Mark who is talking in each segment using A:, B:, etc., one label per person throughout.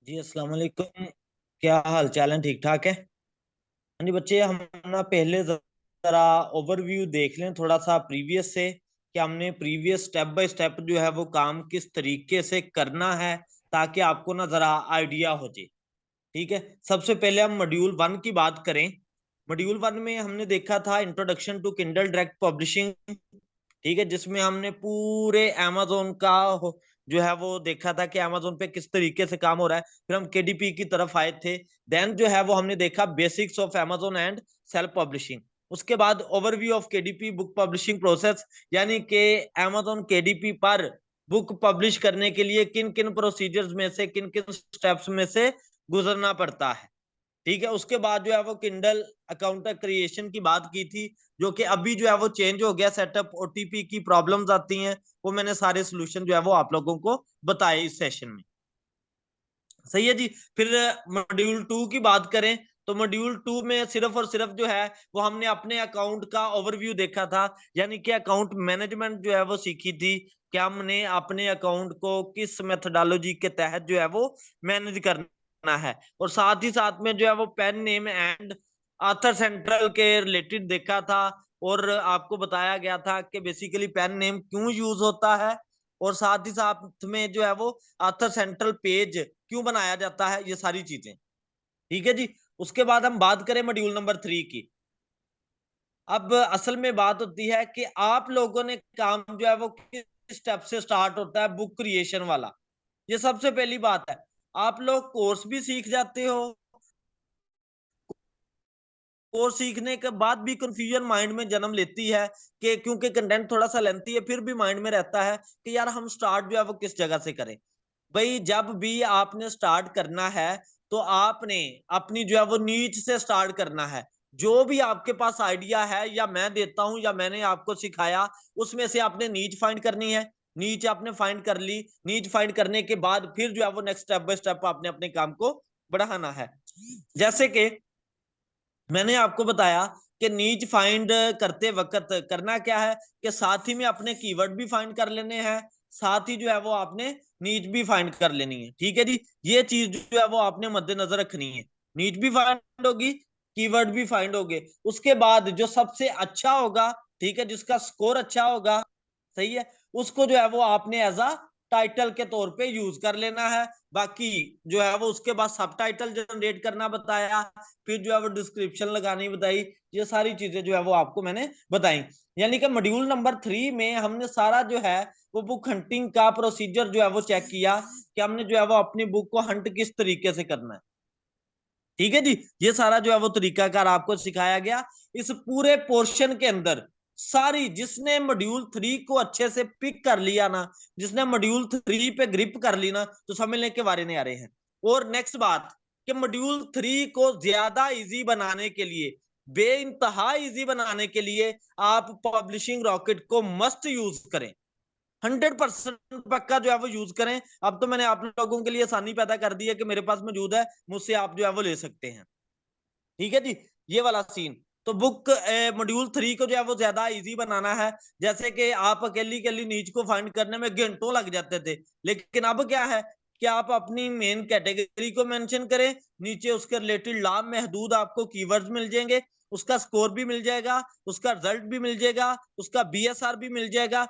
A: जी अस्सलाम वालेकुम। क्या हाल चाल है? ठीक ठाक है। हाँ जी बच्चे, हम ना पहले जरा ओवरव्यू देख लें थोड़ा सा प्रीवियस से, कि हमने प्रीवियस स्टेप बाय स्टेप जो है वो काम किस तरीके से करना है, ताकि आपको ना जरा आइडिया हो जाए। ठीक है, सबसे पहले हम मॉड्यूल 1 की बात करें। मॉड्यूल 1 में हमने देखा था introduction to Kindle direct publishing. ठीक है, जिसमें हमने पूरे अमेजोन का जो है वो देखा था कि अमेजोन पे किस तरीके से काम हो रहा है। फिर हम केडीपी की तरफ आए थे। देन जो है वो हमने देखा basics of Amazon and self publishing. उसके बाद overview of KDP book publishing process, यानी कि अमेजोन केडीपी पर बुक पब्लिश करने के लिए किन किन प्रोसीजर्स में से, किन किन स्टेप्स में से गुजरना पड़ता है। ठीक है, उसके बाद जो है वो किंडल अकाउंट क्रिएशन की बात की थी, जो कि अभी जो है वो चेंज हो गया सेटअप। ओटीपी की प्रॉब्लम्स आती हैं, वो मैंने सारे सोल्यूशन जो है वो आप लोगों को बताए इस सेशन में। सही है जी। फिर मॉड्यूल 2 की बात करें तो मॉड्यूल 2 में सिर्फ और सिर्फ जो है वो हमने अपने अकाउंट का ओवरव्यू देखा था, यानी कि अकाउंट मैनेजमेंट जो है वो सीखी थी कि हमने अपने अकाउंट को किस मेथोडोलॉजी के तहत जो है वो मैनेज करना है। और साथ ही साथ में जो है वो pen name and author central के रिलेटेड देखा था। और आपको बताया गया था कि बेसिकली पेन नेम क्यों यूज होता है, और साथ ही साथ में जो है वो आथर सेंट्रल पेज क्यों बनाया जाता है, ये सारी चीजें। ठीक है जी। उसके बाद हम बात करें मॉड्यूल नंबर 3 की। अब असल में बात होती है कि आप लोगों ने काम जो है वो किस स्टेप से स्टार्ट होता है, बुक क्रिएशन वाला। ये सबसे पहली बात है। आप लोग कोर्स भी सीख जाते हो, कोर्स सीखने के बाद भी कंफ्यूजन माइंड में जन्म लेती है कि क्योंकि कंटेंट थोड़ा सा लेंथी है, फिर भी माइंड में रहता है कि यार हम स्टार्ट जो है वो किस जगह से करें। भाई, जब भी आपने स्टार्ट करना है तो आपने अपनी जो है वो नीच से स्टार्ट करना है। जो भी आपके पास आइडिया है या मैं देता हूं या मैंने आपको सिखाया, उसमें से आपने नीच फाइंड करनी है। नीच आपने फाइंड कर ली। नीच फाइंड करने के बाद फिर जो है वो नेक्स्ट स्टेप बाय स्टेप आपने अपने काम को बढ़ाना है। जैसे कि मैंने आपको बताया कि नीच फाइंड करते वक्त करना क्या है, कि साथ ही में अपने कीवर्ड भी फाइंड कर लेने हैं, साथ ही जो है वो आपने नीच भी फाइंड कर लेनी है। ठीक है जी। ये चीज जो है वो आपने मद्देनजर रखनी है। नीच भी फाइंड होगी, कीवर्ड भी फाइंड होगे। उसके बाद जो सबसे अच्छा होगा, ठीक है, जिसका स्कोर अच्छा होगा, सही है, उसको जो है वो आपने एज अ टाइटल के तौर पे यूज कर लेना है। बाकी जो है वो उसके बाद सब टाइटल जनरेट करना बताया, फिर जो है वो डिस्क्रिप्शन लगानी बताई। ये सारी चीजें जो है वो आपको मैंने बताई। यानी कि मॉड्यूल नंबर 3 में हमने सारा जो है वो बुक हंटिंग का प्रोसीजर जो है वो चेक किया, कि हमने जो है वो अपनी बुक को हंट किस तरीके से करना है। ठीक है जी। ये सारा जो है वो तरीकाकार आपको सिखाया गया। इस पूरे पोर्शन के अंदर सारी, जिसने मॉड्यूल 3 को अच्छे से पिक कर लिया ना, जिसने मॉड्यूल 3 पे ग्रिप कर ली ना, तो समझने के बारे नहीं आ रहे हैं। और नेक्स्ट बात, कि मॉड्यूल 3 को ज्यादा इजी बनाने के लिए, बे इंतहा इजी बनाने के लिए, आप पब्लिशिंग रॉकेट को मस्ट यूज करें। 100% पक्का जो है वो यूज करें। अब तो मैंने आप लोगों के लिए आसानी पैदा कर दी है कि मेरे पास मौजूद है, मुझसे आप जो है वो ले सकते हैं। ठीक है जी। ये वाला सीन। तो बुक मॉड्यूल 3 को जो है वो ज्यादा इजी बनाना है। जैसे कि आप अकेली अकेली नीच को फाइंड करने में घंटों लग जाते थे, लेकिन अब क्या है कि आप अपनी मेन कैटेगरी को मेंशन करें, नीचे उसके रिलेटेड लाम महदूद आपको कीवर्ड्स मिल जाएंगे, उसका स्कोर भी मिल जाएगा, उसका रिजल्ट भी मिल जाएगा, उसका बीएसआर भी मिल जाएगा।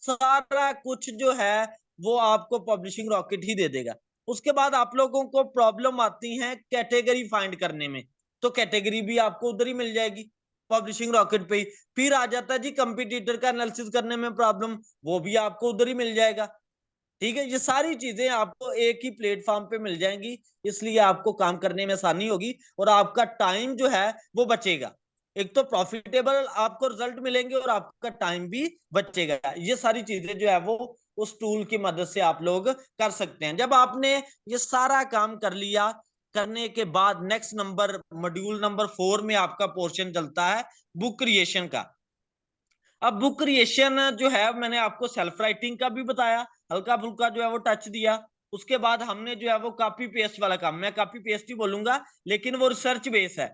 A: सारा कुछ जो है वो आपको पब्लिशिंग रॉकेट ही दे देगा। उसके बाद आप लोगों को प्रॉब्लम आती है कैटेगरी फाइंड करने में, तो कैटेगरी भी आपको उधर ही मिल जाएगी, पब्लिशिंग रॉकेट पे ही। फिर आ जाता है जी कंपटीटर का एनालिसिस करने में प्रॉब्लम, वो भी आपको उधर ही मिल जाएगा। ठीक है, ये सारी चीजें आपको एक ही प्लेटफॉर्म पे मिल जाएंगी, इसलिए आपको काम करने में आसानी होगी और आपका टाइम जो है वो बचेगा। एक तो प्रॉफिटेबल आपको रिजल्ट मिलेंगे और आपका टाइम भी बचेगा। ये सारी चीजें जो है वो उस टूल की मदद से आप लोग कर सकते हैं। जब आपने ये सारा काम कर लिया, करने के बाद नेक्स्ट नंबर मॉड्यूल नंबर 4 में आपका पोर्शन चलता है बुक क्रिएशन का। अब बुक क्रिएशन जो है मैंने आपको सेल्फ राइटिंग का भी बताया, हल्का फुल्का जो है वो टच दिया। उसके बाद हमने जो है वो कॉपी पेस्ट वाला काम, मैं कॉपी पेस्ट ही बोलूंगा लेकिन वो रिसर्च बेस है।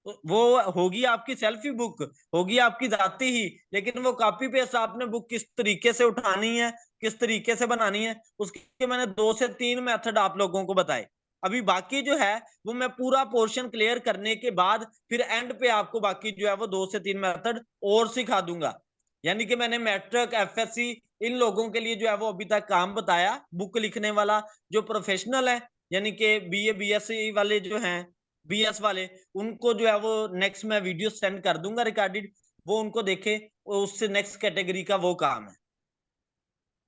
A: तो वो होगी आपकी सेल्फी बुक, होगी आपकी जाती ही, लेकिन वो कॉपी पेस्ट आपने बुक किस तरीके से उठानी है, किस तरीके से बनानी है, उसके मैंने 2 से 3 मेथड आप लोगों को बताए। अभी बाकी जो है वो मैं पूरा पोर्शन क्लियर करने के बाद फिर एंड पे आपको बाकी जो है वो 2 से 3 मेथड और सिखा दूंगा। यानी कि मैंने मैट्रिक, एफएससी इन लोगों के लिए जो है वो अभी तक काम बताया। बुक लिखने वाला जो प्रोफेशनल है, यानी कि बीए, बीएससी वाले जो हैं, बीएस वाले, उनको जो है वो नेक्स्ट मैं वीडियो सेंड कर दूंगा रिकॉर्डेड, वो उनको देखे, उससे नेक्स्ट कैटेगरी का वो काम है।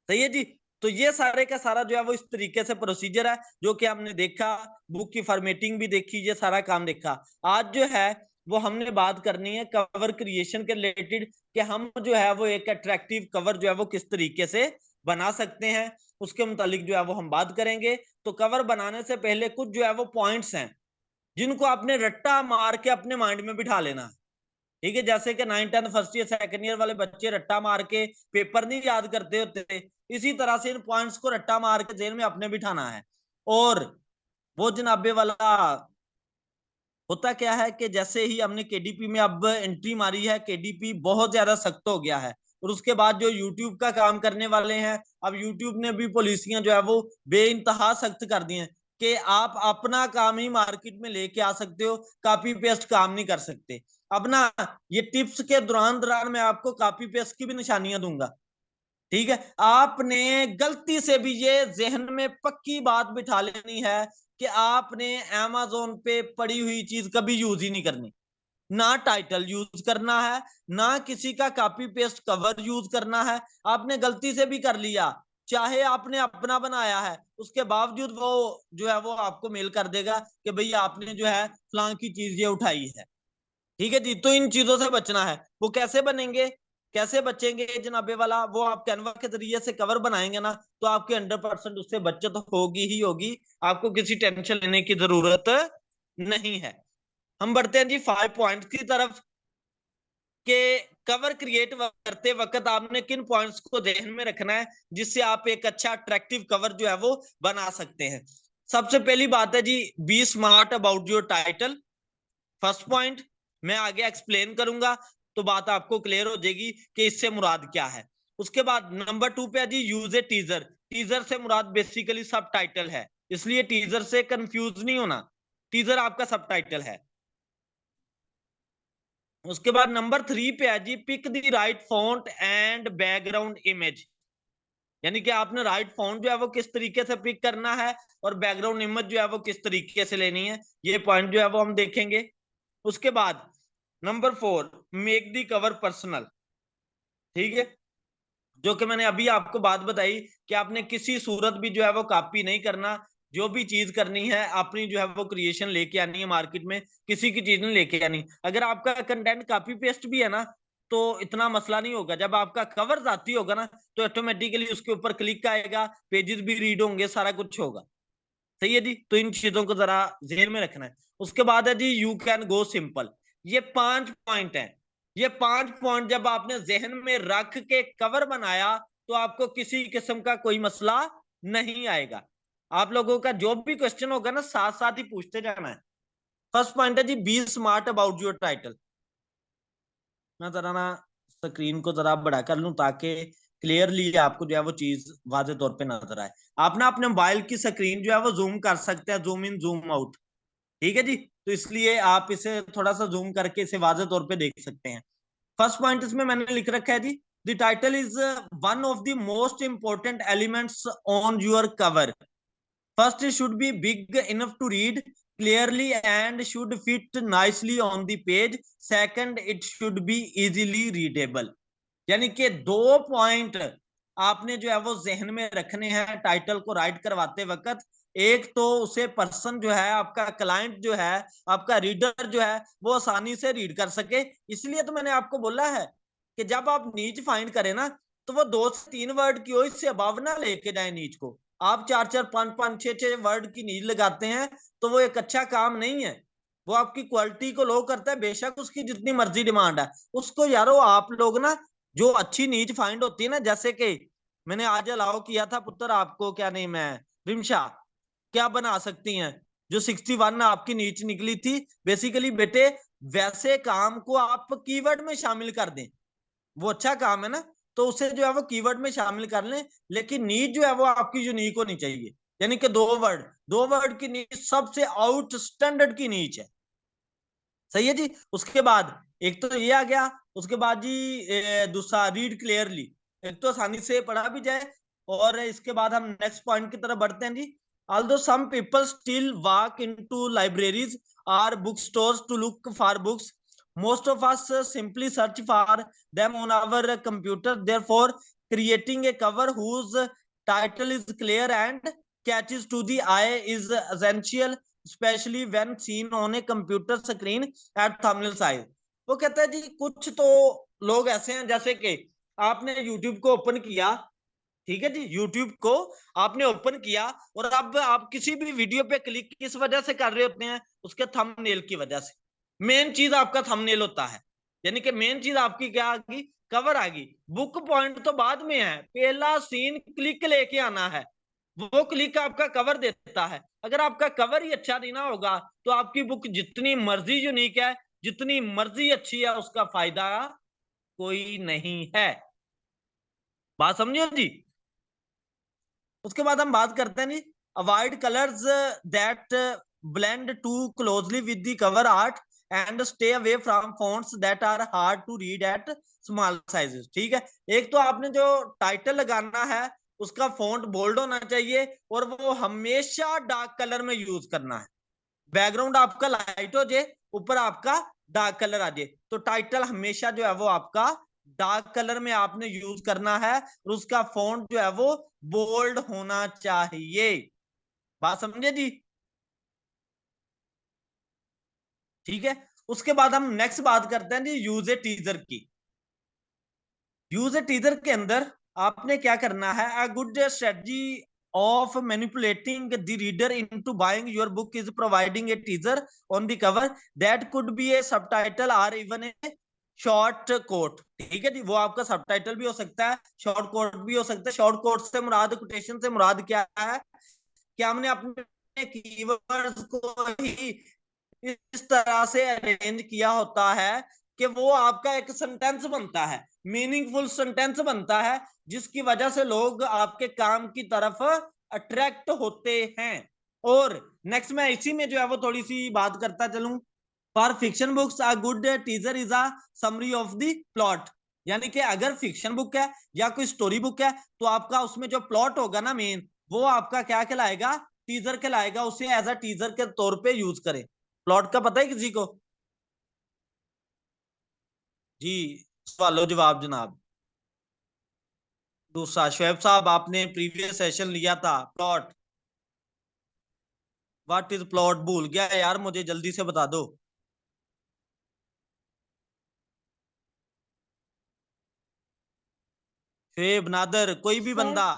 A: सही है जी। तो ये सारे का सारा जो है वो इस तरीके से प्रोसीजर है जो कि हमने देखा, बुक की फॉर्मेटिंग भी देखी, ये सारा काम देखा। आज जो है वो हमने बात करनी है कवर क्रिएशन के रिलेटेड, कि हम जो है वो एक अट्रैक्टिव कवर जो है वो किस तरीके से बना सकते हैं, उसके मुतालिक जो है वो हम बात करेंगे। तो कवर बनाने से पहले कुछ जो है वो पॉइंट्स हैं जिनको आपने रट्टा मार के अपने माइंड में बिठा लेना है। ठीक है, जैसे कि 9th 10th first year second year वाले बच्चे रट्टा मार के पेपर नहीं याद करते होते, इसी तरह से इन पॉइंट्स को रट्टा मार के जेल में अपने बिठाना है। और वो जनाबे वाला होता क्या है कि जैसे ही हमने केडीपी में अब एंट्री मारी है, केडीपी बहुत ज्यादा सख्त हो गया है, और उसके बाद जो यूट्यूब का काम करने वाले हैं, अब यूट्यूब ने भी पॉलिसियां जो है वो बेइंतहा सख्त कर दी हैं कि आप अपना काम ही मार्केट में लेके आ सकते हो, कॉपी पेस्ट काम नहीं कर सकते। अब ना ये टिप्स के दौरान दौरान मैं आपको कॉपी पेस्ट की भी निशानियां दूंगा। ठीक है, आपने गलती से भी ये जहन में पक्की बात बिठा लेनी है कि आपने अमेज़न पे पड़ी हुई चीज कभी यूज ही नहीं करनी। ना टाइटल यूज करना है, ना किसी का कॉपी पेस्ट कवर यूज करना है। आपने गलती से भी कर लिया, चाहे आपने अपना बनाया है, उसके बावजूद वो जो है वो आपको मेल कर देगा कि भैया आपने जो है फलां की चीज ये उठाई है। ठीक है जी। तो इन चीजों से बचना है। वो कैसे बनेंगे, कैसे बचेंगे जनाबे वाला, वो आप कैनवा के जरिए से कवर बनाएंगे ना, तो आपके 100% उससे बचत होगी ही होगी। आपको किसी टेंशन लेने की जरूरत नहीं है। हम बढ़ते हैं जी 5 पॉइंट की तरफ, के कवर क्रिएट करते वक्त आपने किन पॉइंट्स को ध्यान में रखना है जिससे आप एक अच्छा अट्रैक्टिव कवर जो है वो बना सकते हैं। सबसे पहली बात है जी, be smart about your title. First point मैं आगे एक्सप्लेन करूंगा तो बात आपको क्लियर हो जाएगी कि इससे मुराद क्या है। उसके बाद नंबर 2 पे है जी, यूज ए टीजर। टीजर से मुराद बेसिकली सब टाइटल है, इसलिए टीजर से कंफ्यूज नहीं होना, टीजर आपका सब टाइटल है। उसके बाद नंबर 3 पे है जी, pick the right font and background image. यानी कि आपने राइट फॉन्ट जो है वो किस तरीके से पिक करना है और बैकग्राउंड इमेज जो है वो किस तरीके से लेनी है, ये पॉइंट जो है वो हम देखेंगे। उसके बाद number 4, make the cover personal. ठीक है, जो कि मैंने अभी आपको बात बताई कि आपने किसी सूरत भी जो है वो कॉपी नहीं करना। जो भी चीज करनी है अपनी जो है वो क्रिएशन लेके आनी है मार्केट में, किसी की चीज नहीं लेके आनी। अगर आपका कंटेंट कॉपी पेस्ट भी है ना तो इतना मसला नहीं होगा। जब आपका कवर जाती होगा ना तो ऑटोमेटिकली उसके ऊपर क्लिक आएगा, पेजेस भी रीड होंगे, सारा कुछ होगा। सही है जी। तो इन चीजों को जरा ध्यान में रखना है। उसके बाद है जी, यू कैन गो सिंपल। ये 5 पॉइंट है। ये 5 पॉइंट जब आपने जहन में रख के कवर बनाया तो आपको किसी किस्म का कोई मसला नहीं आएगा। आप लोगों का जो भी क्वेश्चन होगा ना साथ साथ ही पूछते जाना है। फर्स्ट पॉइंट है जी, be smart about your title. मैं जरा ना स्क्रीन को जरा बड़ा कर लूं ताकि क्लियरली आपको जो है वो चीज वाजे तौर पे नजर आए। आप ना अपने मोबाइल की स्क्रीन जो है वो जूम कर सकते हैं, जूम इन जूम आउट। ठीक है जी, तो इसलिए आप इसे थोड़ा सा जूम करके इसे वाजे तौर पे देख सकते हैं। फर्स्ट पॉइंट इसमें मैंने लिख रखा है जी, the title is one of the most important elements on your cover. First, it should be big enough to read clearly and should fit nicely on the page. Second, it should be easily readable. यानी कि 2 point आपने जो है वो जहन में रखने हैं टाइटल को राइट करवाते वक्त। एक तो उसे पर्सन जो है आपका क्लाइंट जो है, आपका रीडर जो है वो आसानी से रीड कर सके। इसलिए तो मैंने आपको बोला है कि जब आप नीच फाइंड करें ना तो वो 2 से 3 वर्ड की हो, इससे अबव ना लेके जाए नीच को। आप 4-4 5-5 6-6 वर्ड की नीच लगाते हैं तो वो एक अच्छा काम नहीं है। वो आपकी क्वालिटी को लो करता है, बेशक उसकी जितनी मर्जी डिमांड है। उसको यारो आप लोग ना जो अच्छी नीच फाइंड होती है ना, जैसे कि मैंने आज अलाउ किया था पुत्र आपको, क्या नेम है, रिमशा, क्या बना सकती हैं, जो 61 आपकी नीच निकली थी। बेसिकली बेटे वैसे काम को आप कीवर्ड में शामिल कर दें, वो अच्छा काम है ना, तो उसे जो है वो कीवर्ड में शामिल कर लें, लेकिन नीच जो है वो आपकी यूनिक होनी चाहिए। यानी कि दो वर्ड की नीच सबसे आउट स्टैंडर्ड की नीच है। सही है जी। उसके बाद एक तो ये आ गया, उसके बाद जी दूसरा रीड क्लियरली, एक तो आसानी से पढ़ा भी जाए। और इसके बाद हम नेक्स्ट पॉइंट की तरफ बढ़ते हैं जी। although some people still walk into libraries or bookstores to look for books, most of us simply search for them on our computer. Therefore, creating a cover whose title is clear and catches to the eye is essential, especially when seen on a computer screen at thumbnail size. वो कहता है जी कुछ तो लोग ऐसे हैं, जैसे कि आपने YouTube को ओपन किया, ठीक है जी, YouTube को आपने ओपन किया और अब आप किसी भी वीडियो पे क्लिक किस वजह से कर रहे होते हैं, उसके थंबनेल की वजह से। मेन चीज आपका थंबनेल होता है, यानी कि मेन चीज आपकी क्या आ गई, कवर आ गई। बुक पॉइंट तो बाद में है, पहला सीन क्लिक लेके आना है, वो क्लिक आपका कवर देता है। अगर आपका कवर ही अच्छा नहीं ना होगा तो आपकी बुक जितनी मर्जी यूनिक है, जितनी मर्जी अच्छी है, उसका फायदा कोई नहीं है। बात समझिए जी। उसके बाद हम बात करते हैं जी, avoid colours that blend too closely with the cover art and stay away from fonts that are hard to read at small sizes. ठीक है, एक तो आपने जो टाइटल लगाना है उसका फॉन्ट बोल्ड होना चाहिए और वो हमेशा डार्क कलर में यूज करना है। बैकग्राउंड आपका लाइट हो जाए, ऊपर आपका डार्क कलर आ जाए, तो टाइटल हमेशा जो है वो आपका डार्क कलर में आपने यूज करना है और उसका फॉन्ट जो है वो बोल्ड होना चाहिए। बात समझे जी। ठीक है, उसके बाद हम नेक्स्ट बात करते हैं जी यूज ए टीजर की। यूज ए टीजर के अंदर आपने क्या करना है, a good strategy of manipulating the reader into buying your book is providing a teaser on the cover that could be a subtitle or even a short quote. ठीक है जी, वो आपका सबटाइटल भी हो सकता है, शॉर्ट कोट भी हो सकता है। शॉर्ट कोट से मुराद, कोटेशन से मुराद क्या है कि हमने अपने कीवर्ड्स को ही इस तरह से अरेंज किया होता है कि वो आपका एक सेंटेंस बनता है, मीनिंगफुल सेंटेंस बनता है, जिसकी वजह से लोग आपके काम की तरफ अट्रैक्ट होते हैं। और नेक्स्ट मैं इसी में जो है वो थोड़ी सी बात करता चलूं। For fiction books a good teaser is a summary of the plot. यानी कि अगर फिक्शन बुक है या कोई स्टोरी बुक है तो आपका उसमें जो प्लॉट होगा ना मेन, वो आपका क्या कहलाएगा, टीजर कहलाएगा। उसे एज अ टीजर के तौर पे यूज करें। प्लॉट का पता है किसी को? जी, सवालो जवाब जनाब। दूसरा शुएब साहब, आपने प्रीवियस सेशन लिया था प्लॉट। What is plot? भूल गया यार, मुझे जल्दी से बता दो। शुएब, नादर, कोई भी
B: सर,
A: बंदा।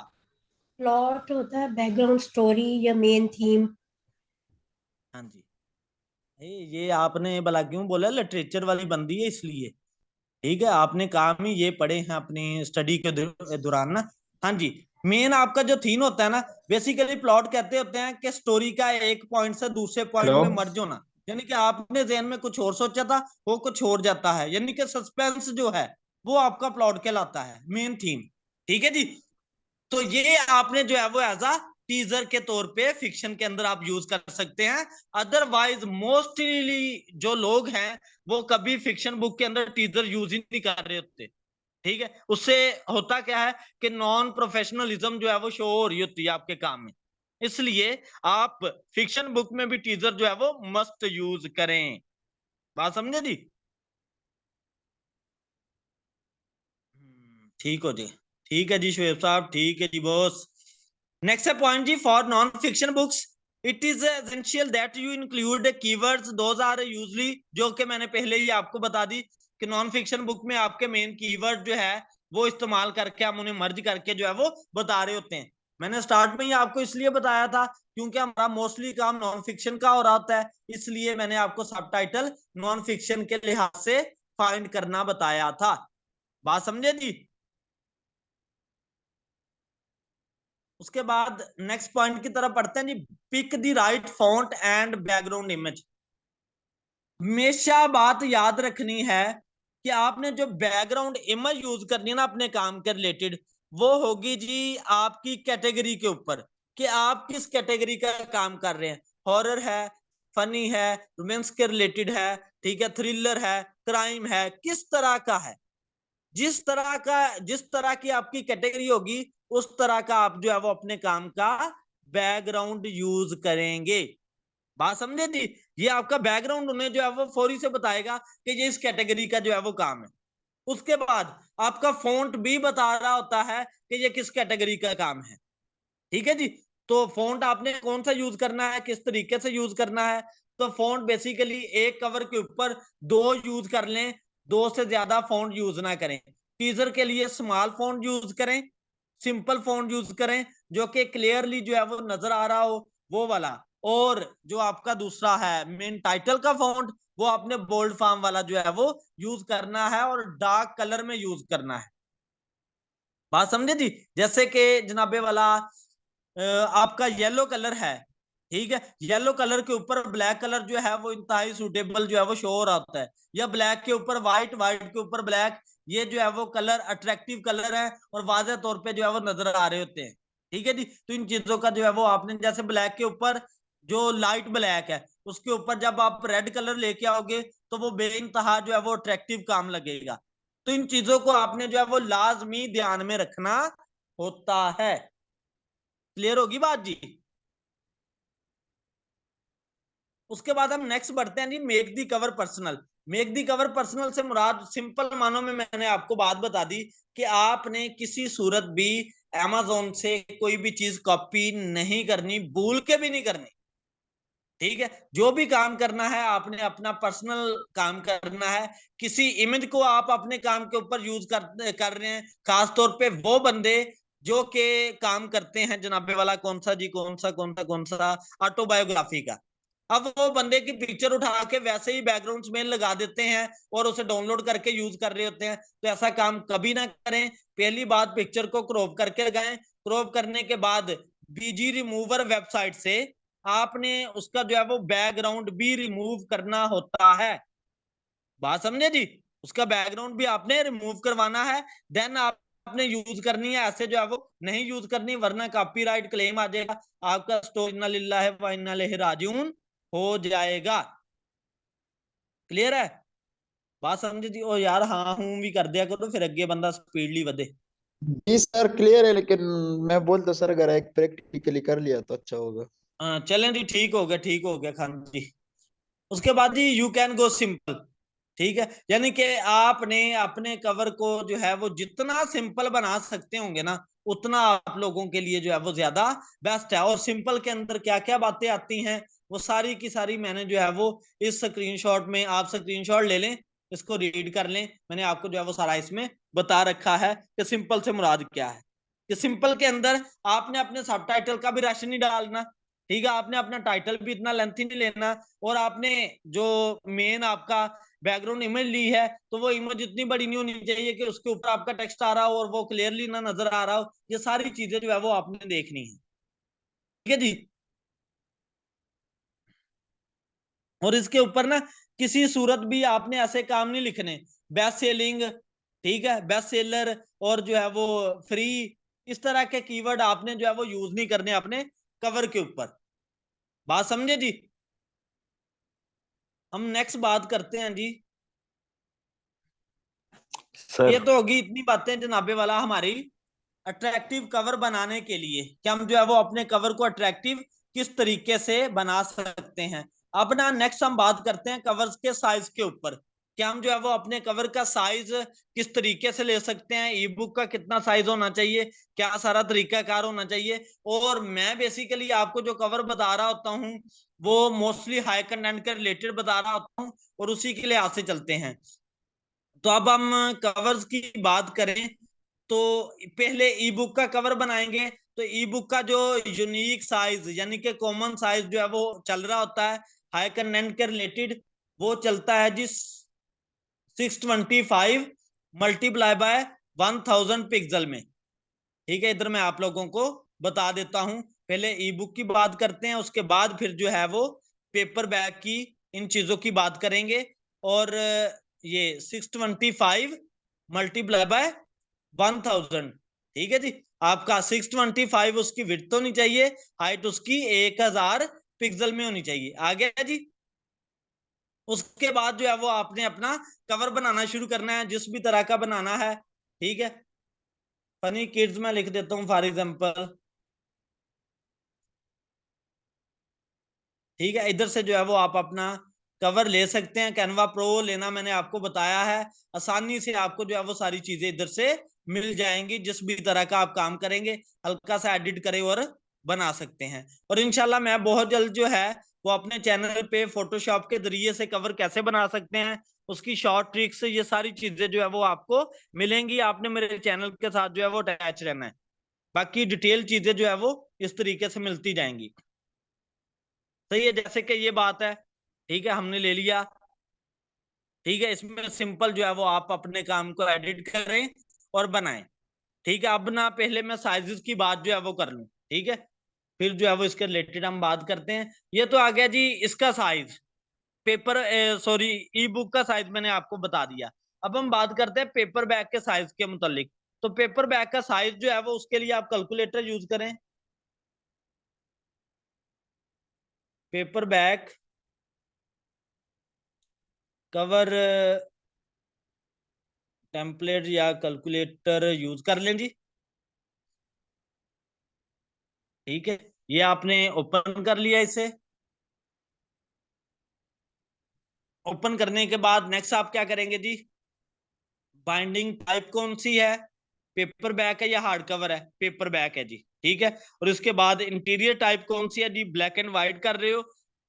B: प्लॉट होता है बैकग्राउंड स्टोरी या मेन थीम।
A: हाँ जी। ये आपने भला क्यों बोला, लिटरेचर वाली बंदी है इसलिए। ठीक है, आपने काम ही ये पढ़े हैं अपनी स्टडी के दौरान ना। हाँ जी। मेन आपका जो थीम होता है ना, बेसिकली प्लॉट कहते होते हैं कि स्टोरी का एक पॉइंट से दूसरे पॉइंट
C: हेलो।
A: में मर्ज होना। यानी कि आपने जहन में कुछ और सोचा था, वो कुछ और जाता है, यानी कि सस्पेंस जो है वो आपका प्लॉट कहलाता है, मेन थीम। ठीक है जी। तो ये आपने जो है वो एज अ टीजर के तौर पे फिक्शन के अंदर आप यूज कर सकते हैं। अदरवाइज मोस्टली जो लोग हैं वो कभी फिक्शन बुक के अंदर टीजर यूज ही नहीं कर रहे होते। ठीक है, उससे होता क्या है कि नॉन प्रोफेशनलिज्म जो है वो शो हो रही होती है आपके काम में। इसलिए आप फिक्शन बुक में भी टीजर जो है वो मस्ट यूज करें। बात समझे जी। ठीक हो जी। ठीक है जी शुएब साहब, ठीक है जी बॉस। नेक्स्ट है पॉइंट जी, for non fiction books it is essential that you include keywords those are usually, जो कि मैंने पहले ही आपको बता दी कि नॉन फिक्शन बुक में आपके मेन कीवर्ड जो है वो इस्तेमाल करके हम उन्हें मर्ज करके जो है वो बता रहे होते हैं। मैंने स्टार्ट में ही आपको इसलिए बताया था क्योंकि हमारा मोस्टली काम नॉन फिक्शन का हो रहा होता है, इसलिए मैंने आपको सबटाइटल नॉन फिक्शन के लिहाज से फाइंड करना बताया था। बात समझे जी। उसके बाद नेक्स्ट पॉइंट की तरफ पढ़ते हैं जी, pick the right font and background image. हमेशा बात याद रखनी है कि आपने जो बैकग्राउंड इमेज यूज करनी है ना अपने काम के रिलेटेड, वो होगी जी आपकी कैटेगरी के ऊपर। कि आप किस कैटेगरी का काम कर रहे हैं। हॉरर है, फनी है, रोमांस के रिलेटेड है, ठीक है, थ्रिलर है, क्राइम है, किस तरह का है। जिस तरह की आपकी कैटेगरी होगी उस तरह का आप जो है वो अपने काम का बैकग्राउंड यूज करेंगे। बात समझे थी। ये आपका बैकग्राउंड उन्हें जो है वो फौरी से बताएगा कि ये इस कैटेगरी का जो है वो काम है। उसके बाद आपका फॉन्ट भी बता रहा होता है कि ये किस कैटेगरी का काम है। ठीक है जी। तो फॉन्ट आपने कौन सा यूज करना है, किस तरीके से यूज करना है। तो फॉन्ट बेसिकली एक कवर के ऊपर 2 यूज कर लें, 2 से ज्यादा फॉन्ट यूज ना करें। टीजर के लिए स्मॉल फॉन्ट यूज करें, सिंपल फॉन्ट यूज करें जो कि क्लियरली जो है वो नजर आ रहा हो, वो वाला। और जो आपका दूसरा है मेन टाइटल का फॉन्ट, वो आपने बोल्ड फॉर्म वाला जो है वो यूज करना है और डार्क कलर में यूज करना है। बात समझे जी। जैसे कि जनाबे वाला आपका येलो कलर है, ठीक है, येलो कलर के ऊपर ब्लैक कलर जो है वो इंतहाई सूटेबल जो है वो शो हो रहा होता है, या ब्लैक के ऊपर व्हाइट, व्हाइट के ऊपर ब्लैक, ये जो है वो कलर अट्रैक्टिव कलर है और वाज़ेह तौर पे जो है वो नजर आ रहे होते हैं। ठीक है जी। तो इन चीजों का जो है वो आपने, जैसे ब्लैक के ऊपर जो लाइट ब्लैक है उसके ऊपर जब आप रेड कलर लेके आओगे तो वो बेइंतहा जो है वो अट्रैक्टिव काम लगेगा। तो इन चीजों को आपने जो है वो लाजमी ध्यान में रखना होता है। क्लियर होगी बात जी। उसके बाद हम नेक्स्ट बढ़ते हैं जी, make the cover personal. Make the cover personal से मुराद सिंपल मानों में मैंने आपको बात बता दी कि आपने किसी सूरत भी अमेज़न से कोई भी चीज कॉपी नहीं करनी, भूल के भी नहीं करनी। ठीक है। जो भी काम करना है आपने अपना पर्सनल काम करना है। किसी इमेज को आप अपने काम के ऊपर यूज कर रहे हैं, खासतौर पे वो बंदे जो के काम करते हैं जनाबे वाला कौन सा जी, कौन सा ऑटोबायोग्राफी का। अब वो बंदे की पिक्चर उठा के वैसे ही बैकग्राउंड में लगा देते हैं और उसे डाउनलोड करके यूज कर रहे होते हैं। तो ऐसा काम कभी ना करें। पहली बात, पिक्चर को क्रॉप करके लगाएं। क्रॉप करने के बाद बीजी रिमूवर वेबसाइट से आपने उसका जो है वो बैकग्राउंड भी रिमूव करना होता है। बात समझे जी। उसका बैकग्राउंड भी आपने रिमूव करवाना है, देन आपने यूज करनी है। ऐसे जो है वो नहीं यूज करनी, वरना कॉपीराइट क्लेम आ जाएगा, आपका स्टोर इन्ना लिल्लाहि व इन्ना इलैहि राजिऊन हो जाएगा। क्लियर है। बात समझे जी। ओ यार हाँ हूं भी कर दिया करो, फिर अगे बंदा स्पीडली बढ़े।
C: जी सर क्लियर है, लेकिन मैं बोलता सर अगर एक प्रैक्टिकली कर लिया तो अच्छा होगा।
A: हाँ चलें जी, ठीक हो गया, ठीक हो गया खान जी। उसके बाद जी यू कैन गो सिंपल। ठीक है, यानी कि आपने अपने कवर को जो है वो जितना सिंपल बना सकते होंगे ना, उतना आप लोगों के लिए जो है वो ज्यादा बेस्ट है। और सिंपल के अंदर क्या क्या बातें आती हैं वो सारी की सारी मैंने जो है वो इस स्क्रीनशॉट में, आप स्क्रीनशॉट ले लें, इसको रीड कर लें। मैंने आपको जो है वो सारा इसमें बता रखा है कि सिंपल से मुराद क्या है। कि सिंपल के अंदर आपने अपने सब टाइटल का भी राशन नहीं डालना। ठीक है, आपने अपना टाइटल भी इतना लेंथी नहीं लेना। और आपने जो मेन आपका बैकग्राउंड इमेज ली है तो वो इमेज इतनी बड़ी नहीं होनी चाहिए कि उसके ऊपर आपका टेक्स्ट आ रहा हो और वो क्लियरली ना नजर आ रहा हो। ये सारी चीजें जो है वो आपने देखनी है। ठीक है जी। और इसके ऊपर ना किसी सूरत भी आपने ऐसे काम नहीं लिखने, बेस्ट सेलिंग, ठीक है, बेस्ट सेलर, और जो है वो फ्री, इस तरह के कीवर्ड आपने जो है वो यूज नहीं करने अपने कवर के ऊपर। बात समझे जी। हम नेक्स्ट बात करते हैं जी। ये
C: सर
A: तो होगी इतनी बातें जनाबे वाला हमारी अट्रैक्टिव कवर बनाने के लिए कि हम जो है वो अपने कवर को अट्रैक्टिव किस तरीके से बना सकते हैं। अब ना नेक्स्ट हम बात करते हैं कवर्स के साइज के ऊपर कि हम जो है वो अपने कवर का साइज किस तरीके से ले सकते हैं, ई बुक का कितना साइज होना चाहिए, क्या सारा तरीकाकार होना चाहिए। और मैं बेसिकली आपको जो कवर बता रहा होता हूँ वो मोस्टली हाई कंटेंट के रिलेटेड बता रहा होता हूँ और उसी के लिहाज से चलते हैं। तो अब हम कवर्स की बात करें तो पहले ई बुक का कवर बनाएंगे। तो ई बुक का जो यूनिक साइज यानी कि कॉमन साइज जो है वो चल रहा होता है हाई कंटेंट के रिलेटेड, वो चलता है जी 625 मल्टीप्लाई बाय 1000 पिक्सल में। ठीक है, इधर मैं आप लोगों को बता देता हूं। पहले ई बुक की बात करते हैं, उसके बाद फिर जो है वो पेपर बैग की, इन चीजों की बात करेंगे। और ये 625 मल्टीप्लाई बाय 1000, ठीक है जी। आपका 625 उसकी विड्थ होनी चाहिए, हाइट उसकी 1000 पिक्सल में होनी चाहिए। आ गया जी। उसके बाद जो है वो आपने अपना कवर बनाना शुरू करना है, जिस भी तरह का बनाना है। ठीक है, फनी किड्स में लिख देता हूं फॉर एग्जांपल। ठीक है, इधर से जो है वो आप अपना कवर ले सकते हैं। कैनवा प्रो लेना मैंने आपको बताया है, आसानी से आपको जो है वो सारी चीजें इधर से मिल जाएंगी। जिस भी तरह का आप काम करेंगे हल्का सा एडिट करें और बना सकते हैं। और इंशाल्लाह मैं बहुत जल्द जो है वो अपने चैनल पे फोटोशॉप के जरिए से कवर कैसे बना सकते हैं, उसकी शॉर्ट ट्रिक्स, ये सारी चीजें जो है वो आपको मिलेंगी। आपने मेरे चैनल के साथ जो है वो अटैच रहना है, बाकी डिटेल चीजें जो है वो इस तरीके से मिलती जाएंगी। सही है, जैसे कि ये बात है। ठीक है, हमने ले लिया। ठीक है, इसमें सिंपल जो है वो आप अपने काम को एडिट करें और बनाएं। ठीक है, अब ना पहले मैं साइजेस की बात जो है वो कर लूं। ठीक है, फिर जो है वो इसके रिलेटेड हम बात करते हैं। ये तो आ गया जी इसका साइज, पेपर सॉरी ई बुक का साइज मैंने आपको बता दिया। अब हम बात करते हैं पेपर बैग के साइज के मुतालिक। तो पेपर बैग का साइज जो है वो उसके लिए आप कैलकुलेटर यूज करें। पेपर बैग कवर टेम्पलेट या कैलकुलेटर यूज कर लें जी। ठीक है, ये आपने ओपन कर लिया इसे। ओपन करने के बाद नेक्स्ट आप क्या करेंगे जी, बाइंडिंग टाइप कौन सी है, पेपर बैक है या हार्ड कवर है, पेपर बैक है जी। ठीक है, और इसके बाद इंटीरियर टाइप कौन सी है जी, ब्लैक एंड व्हाइट कर रहे हो।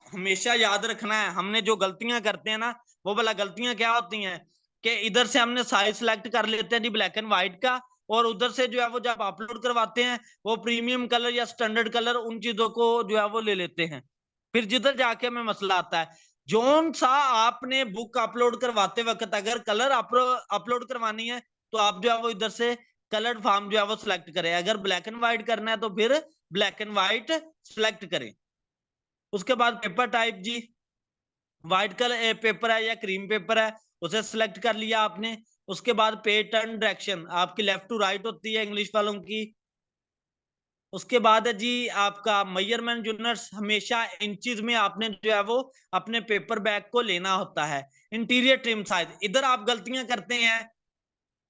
A: हमेशा याद रखना है, हमने जो गलतियां करते हैं ना, वो वाला गलतियां क्या होती हैं कि इधर से हमने साइज सेलेक्ट कर लेते हैं जी ब्लैक एंड व्हाइट का, और उधर से जो है वो जब अपलोड करवाते हैं वो प्रीमियम कलर या स्टैंडर्ड कलर उन चीजों को जो है वो ले लेते हैं। फिर जिधर जाके हमें मसला आता है, जोन सा आपने बुक अपलोड करवाते वक्त अगर कलर अपलोड करवानी है तो आप जो है वो इधर से कलर्ड फॉर्म जो है वो सिलेक्ट करें। अगर ब्लैक एंड व्हाइट करना है तो फिर ब्लैक एंड व्हाइट सिलेक्ट करें। उसके बाद पेपर टाइप जी, व्हाइट कलर पेपर है या क्रीम पेपर है, उसे सिलेक्ट कर लिया आपने। उसके बाद पे टर्न डायरेक्शन आपकी लेफ्ट टू राइट होती है इंग्लिश वालों की। उसके बाद है जी आपका मेजरमेंट यूनिट्स, हमेशा इंचेस में आपने जो है वो अपने पेपर बैग को लेना होता है। इंटीरियर ट्रिम साइज, इधर आप गलतियां करते हैं,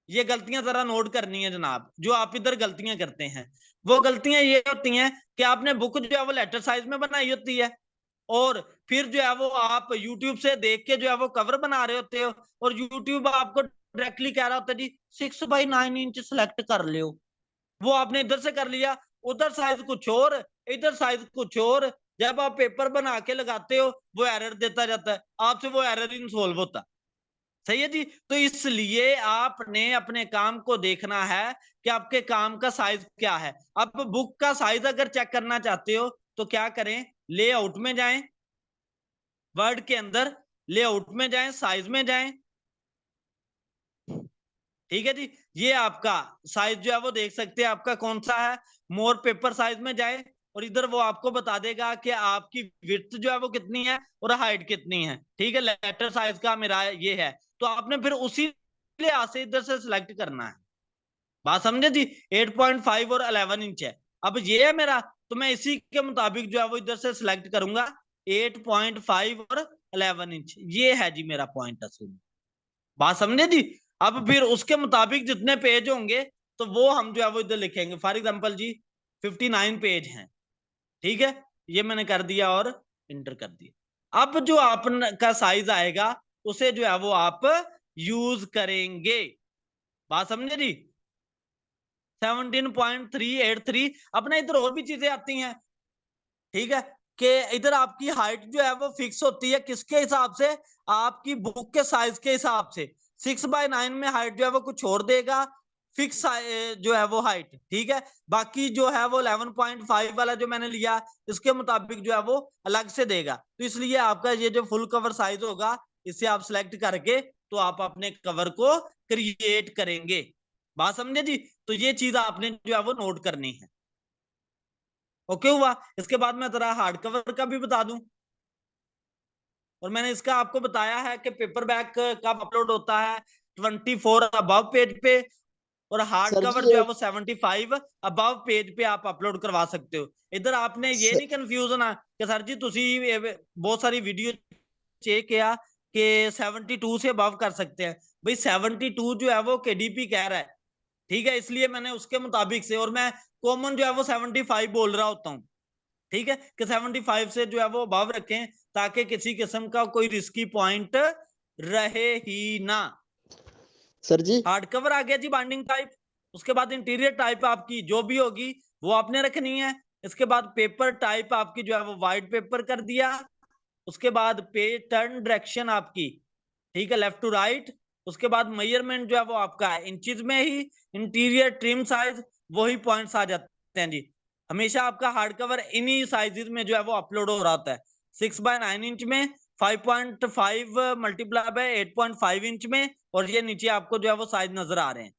A: ये गलतियां जरा नोट करनी है जनाब। जो आप इधर गलतियां करते हैं वो गलतियां ये होती हैं कि आपने बुक जो है वो लेटर साइज में बनाई होती है, और फिर जो है वो आप YouTube से देख के जो है वो कवर बना रहे होते हो, और YouTube आपको डायरेक्टली कह रहा होता है जी 6x9 इंच सेलेक्ट कर लो। वो आपने इधर से कर लिया, उधर साइज कुछ और, इधर साइज कुछ और। जब आप पेपर बना के लगाते हो वो एरर देता जाता है, आपसे वो एरर ही सॉल्व होता। सही है जी। तो इसलिए आपने अपने काम को देखना है कि आपके काम का साइज क्या है। अब बुक का साइज अगर चेक करना चाहते हो तो क्या करें, लेआउट में जाएं, वर्ड के अंदर लेआउट में जाएं, साइज में जाएं। ठीक है जी, ये आपका साइज जो है वो देख सकते हैं आपका कौन सा है। मोर पेपर साइज में जाए और इधर वो आपको बता देगा कि आपकी विड्थ जो है वो कितनी है और हाइट कितनी है। ठीक है, लेटर साइज का मेरा ये है, तो आपने फिर उसी लिहाज से इधर से सिलेक्ट करना है। बात समझे जी। 8.5 और 11 इंच है, अब ये है मेरा, तो मैं इसी के मुताबिक जो है वो इधर से सिलेक्ट करूंगा। 8.5 और 11 इंच ये है जी मेरा पॉइंट असूल। बात समझे जी। अब फिर उसके मुताबिक जितने पेज होंगे तो वो हम जो है वो इधर लिखेंगे। फॉर एग्जांपल जी 59 पेज हैं। ठीक है, ये मैंने कर दिया और इंटर कर दिया। अब जो आपका साइज आएगा उसे जो है वो आप यूज करेंगे। बात समझे जी। 17.383। अपना इधर और भी चीजें आती हैं। ठीक है, कि इधर आपकी हाइट जो है वो फिक्स होती है किसके हिसाब से, आपकी बुक के साइज के हिसाब से। 6x9 में हाइट जो है वो कुछ और देगा, फिक्स जो है वो हाइट। ठीक है, बाकी जो है वो 11.5 वाला जो मैंने लिया इसके मुताबिक जो है वो अलग से देगा। तो इसलिए आपका ये जो फुल कवर साइज होगा इसे आप सिलेक्ट करके तो आप अपने कवर को क्रिएट करेंगे। बात समझे जी। तो ये चीज आपने जो है वो नोट करनी है। ओके हुआ। इसके बाद मैं जरा हार्ड कवर का भी बता दूं, और मैंने इसका आपको बताया है कि पेपर बैग कब अपलोड होता है, 24 अबव पेज पे और हार्ड
C: सर
A: कवर
C: जी
A: जो है वो 75 अबव पेज पे आप अपलोड करवा सकते हो। इधर आपने ये नहीं कंफ्यूज होना कि सर जी तुसी बहुत सारी वीडियो चेक किया कि 72 से अबव कर सकते हैं। भाई 72 जो है वो केडीपी कह रहा है, ठीक है, इसलिए मैंने उसके मुताबिक से, और मैं कॉमन जो है वो 75 बोल रहा होता हूँ, ठीक है, कि 75 से जो है वो अबव रखें ताकि किसी किस्म का कोई रिस्की पॉइंट रहे ही ना।
C: सर जी
A: हार्ड कवर आ गया जी बाइंडिंग टाइप। उसके बाद इंटीरियर टाइप आपकी जो भी होगी वो आपने रखनी है। इसके बाद पेपर टाइप आपकी जो है वो वाइट पेपर कर दिया। उसके बाद पेज टर्न डायरेक्शन आपकी, ठीक है, लेफ्ट टू राइट। उसके बाद मेजरमेंट जो है वो आपका है इंचेस में ही। इंटीरियर ट्रिम साइज वही पॉइंट्स आ जाते हैं जी। हमेशा आपका हार्ड कवर इन्हीं साइजेस में जो है वो अपलोड हो रहा होता है, 6x9 इंच में, 5.5 मल्टीप्लाई बाय 8.5 इंच में, और ये नीचे आपको जो है वो साइज नजर आ रहे हैं।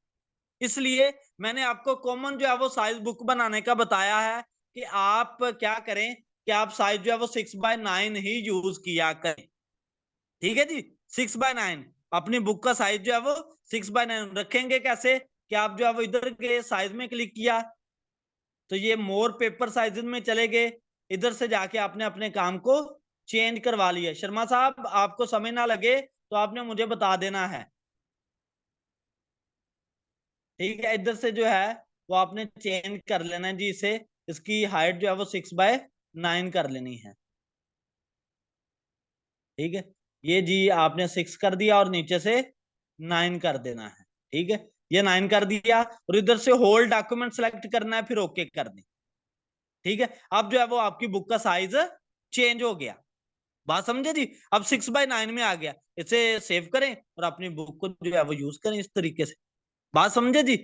A: इसलिए मैंने आपको कॉमन जो है वो साइज बुक बनाने का बताया है कि आप क्या करें कि आप साइज जो है वो 6x9 ही यूज किया करें, ठीक है जी। 6x9 अपनी बुक का साइज जो है वो 6x9 रखेंगे। कैसे कि आप जो है वो इधर के साइज में क्लिक किया तो ये मोर पेपर साइजेस में चले गए, इधर से जाके आपने अपने काम को चेंज करवा लिया। शर्मा साहब आपको समय ना लगे तो आपने मुझे बता देना है, ठीक है। इधर से जो है वो आपने चेंज कर लेना है जी, इसे, इसकी हाइट जो है वो 6x9 कर लेनी है, ठीक है। ये जी आपने 6 कर दिया और नीचे से 9 कर देना है, ठीक है। ये 9 कर दिया और इधर से होल डॉक्यूमेंट सेलेक्ट करना है, फिर ओके कर दें, ठीक है। अब जो है वो आपकी बुक का साइज चेंज हो गया। बात समझे जी। अब 6x9 में आ गया, इसे सेव करें और अपनी बुक को जो है वो यूज करें इस तरीके से। बात समझे जी,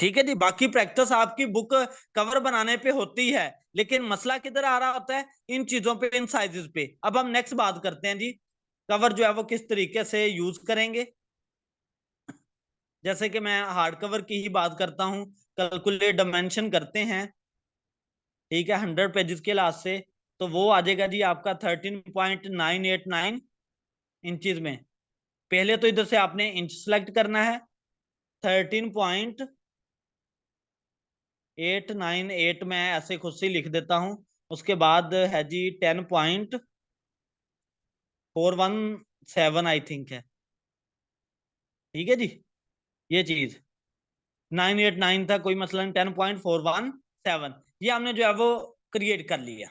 A: ठीक है जी। बाकी प्रैक्टिस आपकी बुक कवर बनाने पे होती है, लेकिन मसला किधर आ रहा होता है, इन चीजों पे, इन साइजेस पे। अब हम नेक्स्ट बात करते हैं जी, कवर जो है वो किस तरीके से यूज करेंगे। जैसे कि मैं हार्ड कवर की ही बात करता हूं, कैलकुलेट डायमेंशन करते हैं, ठीक है, 100 पेजेस के लास्ट से, तो वो आ जाएगा जी आपका 13.989 इंचेस में। पहले तो इधर से आपने इंच सेलेक्ट करना है, 13.898 मैं ऐसे खुद से लिख देता हूं। उसके बाद है जी 10.417 आई थिंक है, ठीक है जी। ये चीज 989 था, कोई मसला नहीं, 10.417 ये हमने जो है वो क्रिएट कर लिया।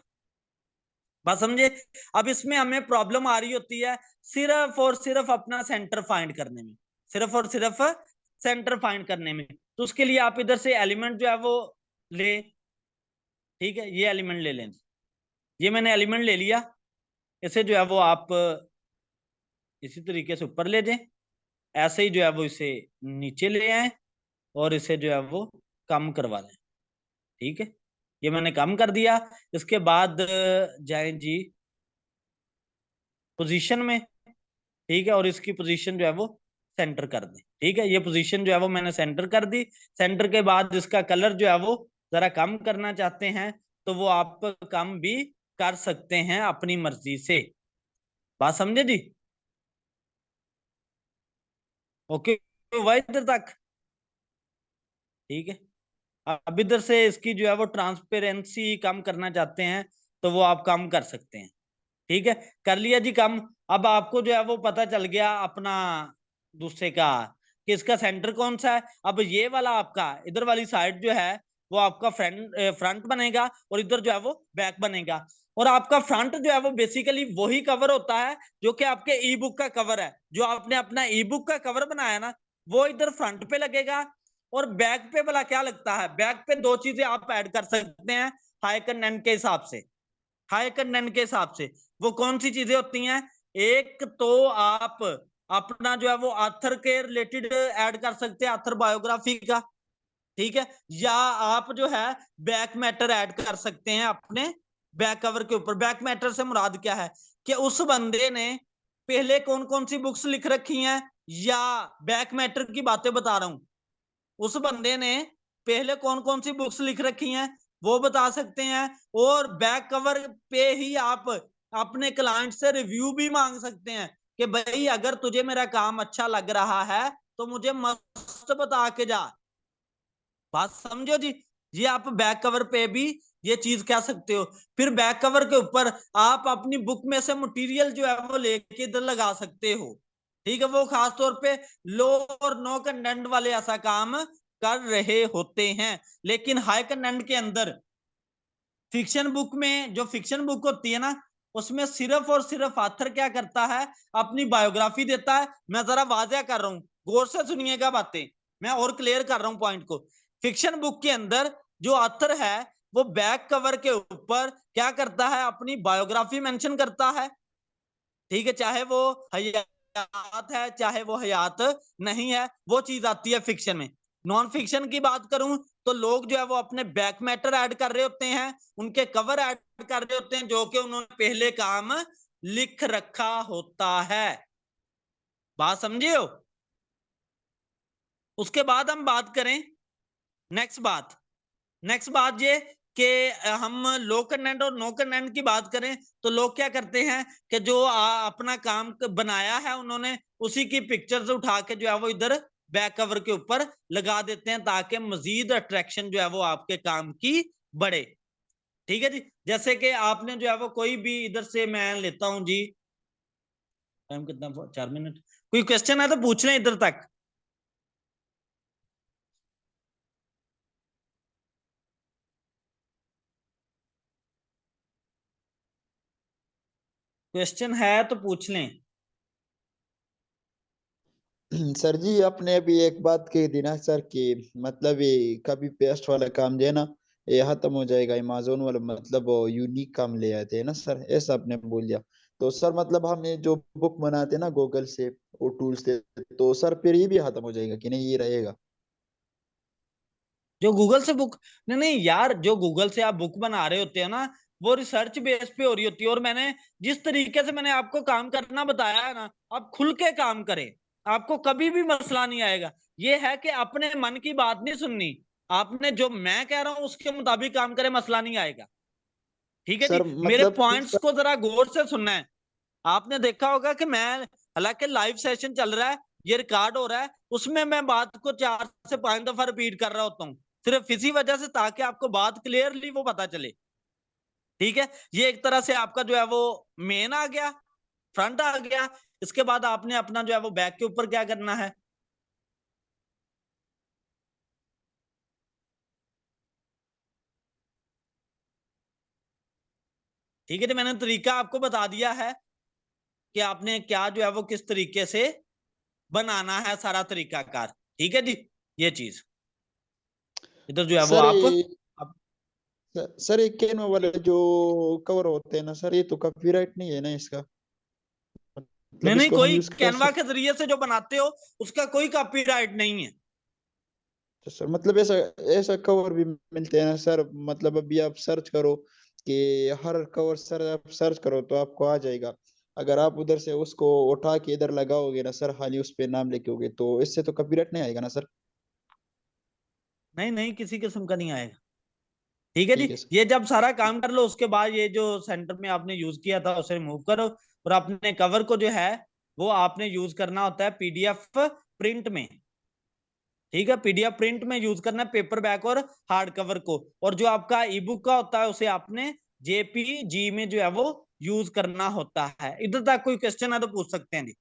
A: बात समझे। अब इसमें हमें प्रॉब्लम आ रही होती है सिर्फ और सिर्फ अपना सेंटर फाइंड करने में, सिर्फ और सिर्फ सेंटर फाइंड करने में। तो उसके लिए आप इधर से एलिमेंट जो है वो ले, ठीक है, ये एलिमेंट ले लें। ये मैंने एलिमेंट ले लिया, इसे जो है वो आप इसी तरीके से ऊपर ले जाएं, ऐसे ही जो है वो इसे नीचे ले आए और इसे जो है वो कम करवा लें, ठीक है। ये मैंने कम कर दिया। इसके बाद जाएं जी पोजीशन में, ठीक है, और इसकी पोजीशन जो है वो सेंटर कर दें, ठीक है। ये पोजीशन जो है वो मैंने सेंटर कर दी। सेंटर के बाद इसका कलर जो है वो जरा कम करना चाहते हैं तो वो आप कम भी कर सकते हैं अपनी मर्जी से। बात समझे जी, ओके, वही इधर तक, ठीक है। अब इधर से इसकी जो है वो ट्रांसपेरेंसी कम करना चाहते हैं तो वो आप कम कर सकते हैं, ठीक है। कर लिया जी कम। अब आपको जो है वो पता चल गया अपना दूसरे का कि इसका सेंटर कौन सा है। अब ये वाला आपका इधर वाली साइड जो है वो आपका फ्रंट बनेगा और इधर जो है वो बैक बनेगा। और आपका फ्रंट जो है वो बेसिकली वही कवर होता है जो कि आपके ई बुक का कवर है। जो आपने अपना ई बुक का कवर बनाया ना वो इधर फ्रंट पे लगेगा। और बैक पे भला क्या लगता है, बैक पे दो चीजें आप ऐड कर सकते हैं हाई कंटेंट के हिसाब से। हाई कंटेंट के हिसाब से वो कौन सी चीजें होती हैं, एक तो आप अपना जो है वो ऑथर के रिलेटेड ऐड कर सकते हैं, ऑथर बायोग्राफी का, ठीक है। या आप जो है बैक मैटर ऐड कर सकते हैं अपने बैक कवर के ऊपर। बैक मैटर से मुराद क्या है कि उस बंदे ने पहले कौन कौन सी बुक्स लिख रखी हैं, या बैक मैटर की बातें बता रहा हूं, उस बंदे ने पहले कौन कौन सी बुक्स लिख रखी हैं वो बता सकते हैं। और बैक कवर पे ही आप अपने क्लाइंट से रिव्यू भी मांग सकते हैं कि भाई अगर तुझे मेरा काम अच्छा लग रहा है तो मुझे मस्त बता के जा। बात समझो जी। ये आप बैक कवर पे भी ये चीज कह सकते हो। फिर बैक कवर के ऊपर आप अपनी बुक में से मटेरियल जो है वो लेके इधर लगा सकते हो। ठीक है, वो खास तौर पे लो और नो कंटेंट वाले ऐसा काम कर रहे होते हैं। लेकिन हाई कंटेंट के अंदर फिक्शन बुक में, जो फिक्शन बुक होती है ना, उसमें सिर्फ और सिर्फ ऑथर क्या करता है, अपनी बायोग्राफी देता है। मैं जरा वाज़ेह कर रहा हूं, गौर से सुनिएगा बातें, मैं और क्लियर कर रहा हूं पॉइंट को। फिक्शन बुक के अंदर जो ऑथर है वो बैक कवर के ऊपर क्या करता है, अपनी बायोग्राफी मेंशन करता है। ठीक है, चाहे वो हयात है चाहे वो हयात नहीं है, वो चीज आती है फिक्शन में। नॉन फिक्शन की बात करूं तो लोग जो है वो अपने बैक मैटर ऐड कर रहे होते हैं, उनके कवर ऐड कर रहे होते हैं, जो कि उन्होंने पहले काम लिख रखा होता है। बात समझे हो? उसके बाद हम बात करें नेक्स्ट बात ये कि हम लो कंटेंट और नो कंटेंट की बात करें तो लोग क्या करते हैं कि जो अपना काम बनाया है उन्होंने, उसी की पिक्चर्स उठा के जो है वो इधर बैक कवर के ऊपर लगा देते हैं, ताकि मजीद अट्रैक्शन जो है वो आपके काम की बढ़े। ठीक है जी, जैसे कि आपने जो है वो कोई भी इधर से, मैं लेता हूं जी, टाइम कितना, 4 मिनट। कोई क्वेश्चन है तो पूछ लें इधर तक। क्वेश्चन है तो पूछ लें।
C: सर जी आपने अभी एक बात कही थी ना सर कि मतलब ये कभी पेस्ट वाला काम जो है ना ये खत्म हो जाएगा, अमेजोन वाला मतलब यूनिक काम ले आते हैं ना सर, ऐसा आपने बोल दिया। तो सर मतलब हम ये जो बुक बनाते हैं ना गूगल से वो टूल्स से, तो सर फिर ये भी खत्म हो जाएगा कि नहीं, ये रहेगा?
A: जो गूगल से बुक, नहीं नहीं यार, जो गूगल से आप बुक बना रहे होते हैं ना, वो रिसर्च बेस पे हो रही होती है। और मैंने जिस तरीके से मैंने आपको काम करना बताया है ना, आप खुल के काम करें, आपको कभी भी मसला नहीं आएगा। ये है कि अपने मन की बात नहीं सुननी, आपने जो मैं कह रहा हूं उसके मुताबिक काम करें, मसला नहीं आएगा। ठीक है जी,
C: सर
A: मेरे
C: मतलब
A: पॉइंट्स को जरा गौर से सुनना है। आपने देखा होगा कि मैं, हालांकि लाइव सेशन चल रहा है, ये रिकॉर्ड हो रहा है, उसमें मैं बात को 4 से 5 दफा रिपीट कर रहा होता हूँ, सिर्फ इसी वजह से ताकि आपको बात क्लियरली वो पता चले। ठीक है, ये एक तरह से आपका जो है वो मेन आ गया, फ्रंट आ गया। इसके बाद आपने अपना जो है वो बैक के ऊपर क्या करना है। ठीक है, तो मैंने तरीका आपको बता दिया है कि आपने क्या जो है वो किस तरीके से बनाना है, सारा तरीकाकार। ठीक है जी, ये चीज इधर जो है वो
C: सर
A: आप
C: सर ये कैनवा वाले जो कवर होते हैं ना सर, ये तो कॉपीराइट नहीं है ना इसका,
A: नहीं
C: मतलब
A: नहीं,
C: इसको हम
A: कोई
C: यूज कर
A: कैनवा
C: सकते?
A: के जरिए से जो बनाते हो उसका कोई कॉपीराइट नहीं है।
C: तो सर मतलब ऐसा ऐसा कवर भी मिलते हैं ना सर, मतलब अभी आप सर्च करो कि हर कवर सर आप सर्च करो तो आपको आ जाएगा। अगर आप उधर से उसको उठा के इधर लगाओगे ना सर, खाली उस पे नाम लिखोगे तो इससे तो कॉपीराइट नहीं आएगा ना सर?
A: नहीं नहीं, किसी किस्म का नहीं आएगा। ठीक है जी,
C: ठीक है सर।
A: ये जब सारा काम कर लो उसके बाद ये जो सेंटर में आपने यूज किया था उसे रिमूव करो, और अपने कवर को जो है वो आपने यूज करना होता है पीडीएफ प्रिंट में। ठीक है, पीडीएफ प्रिंट में यूज करना है, पेपर बैक और हार्ड कवर को। और जो आपका ई बुक का होता है उसे आपने जेपीजी में जो है वो यूज करना होता है। इधर तक कोई क्वेश्चन है तो पूछ सकते हैं जी,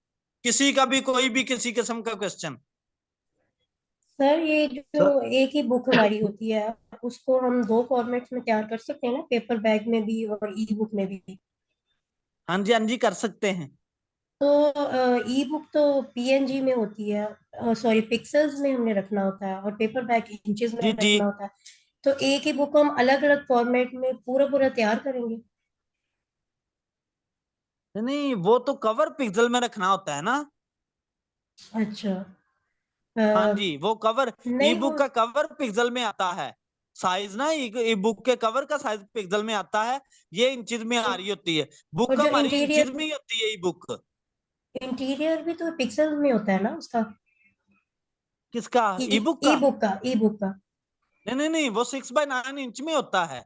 A: किसी का भी, कोई भी किसी किस्म का क्वेश्चन।
B: सर ये जो
C: सर
B: एक ही बुक हमारी होती है उसको हम दो फॉर्मेट्स में तैयार कर सकते हैं ना, पेपर बैग में भी और ई बुक में भी।
A: हाँ जी कर सकते हैं।
B: तो ई बुक तो पीएनजी में होती है, सॉरी पिक्सेल्स में हमने रखना होता है, और पेपर बैग इंचेस में
A: जी जी,
B: रखना होता है। तो एक ही बुक को हम अलग अलग फॉर्मेट में पूरा पूरा तैयार करेंगे।
A: नहीं वो तो कवर पिक्सल में रखना होता है ना।
B: अच्छा।
A: हाँ
B: अ,
A: जी, वो कवर, ई
B: नहीं वो
A: बुक का कवर पिक्सल में आता है। साइज ना ई बुक के कवर का साइज पिक्सल में आता है, ये इंचेस में आ रही होती है।
B: और
A: बुक
B: जो
A: हमारी इंचेस
B: इंटीरियर
A: में ही होती है, ई बुक।
B: इंटीरियर भी तो पिक्सल में होता है ना उसका।
A: किसका? ई बुक
B: ई
A: का?
B: बुक का, ई बुक का।
A: नहीं नहीं नहीं, वो 6x9 इंच में होता है।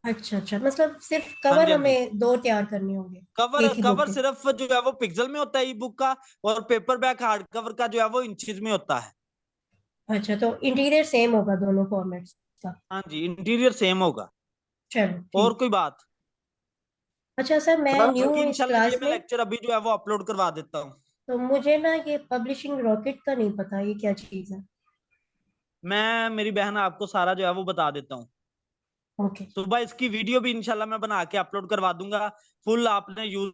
B: अच्छा, मतलब सिर्फ
A: हाँ
B: कवर
A: जी, हाँ जी।
B: हमें 2 तैयार करने होंगे
A: कवर
B: एक ही बुक
A: कवर
B: के।
A: सिर्फ जो है वो पिक्सल में होता है ई बुक का, और पेपर बैक हार्ड कवर का जो है वो इंचेस में होता है।
B: अच्छा, तो इंटीरियर सेम होगा दोनों फॉर्मेट्स का।
A: हाँ जी, इंटीरियर सेम होगा।
B: चलो
A: और
B: ठीक
A: कोई
B: है।
A: बात?
B: अच्छा सर, मैं न्यू
A: बाकी
B: हूँ इस
A: इंशाल्लाह ये
B: क्लास
A: मैं
B: में,
A: लेक्चर अभी जो है वो अपलोड करवा देता हूँ।
B: तो मुझे ना ये पब्लिशिंग रॉकेट का नहीं पता, ये क्या चीज़ है?
A: मैं मेरी बहन आपको सारा जो है वो बता देता हूँ।
B: ओके।
A: सुबह इसकी वीडियो भी इंशाल्लाह मैं बना के अपलोड करवा दूंगा। फुल आपने यूज